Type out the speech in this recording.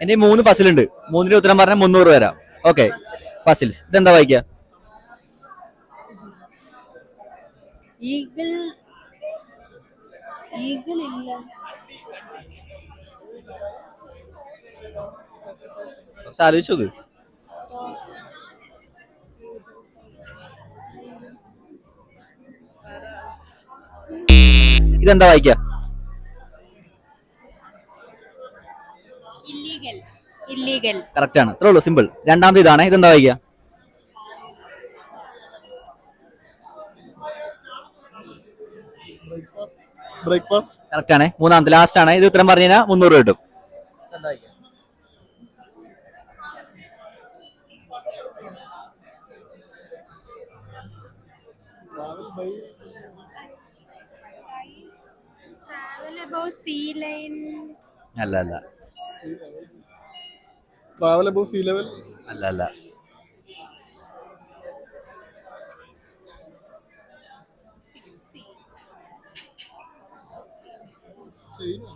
എന്റെ 3 പസിലുണ്ട്. 3ന്റെ ഉത്തരം പറഞ്ഞാൽ 300 തരാം. Okay, puzzles. ഇതെന്താ വായിക്കുക? ഈഗിൾ ഈഗിൾ ഇല്ല. ആലോചിച്ചു നോക്ക്. ഇതെന്താ വായിക്കുക? ഇല്ലീഗൽ. ഇല്ലീഗൽ കറക്റ്റ് ആണ്. അത്രേ ഉള്ളൂ, സിമ്പിൾ. രണ്ടാമത് ഇതാണ്. ഇതെന്താ വായിക്കുക? ബ്രേക്ക്ഫാസ്റ്റ്. കറക്റ്റ് ആണ്. മൂന്നാമത്തെ ലാസ്റ്റ് ആണ്. ഇത് ഉത്തരം പറഞ്ഞു കഴിഞ്ഞാൽ 300 രൂപ കിട്ടും. travel above sea line. അല്ല അല്ല ട്രാവൽ അബവ് സീ ലെവൽ. അല്ല അല്ല Sea. ചെയ്യുന്നു.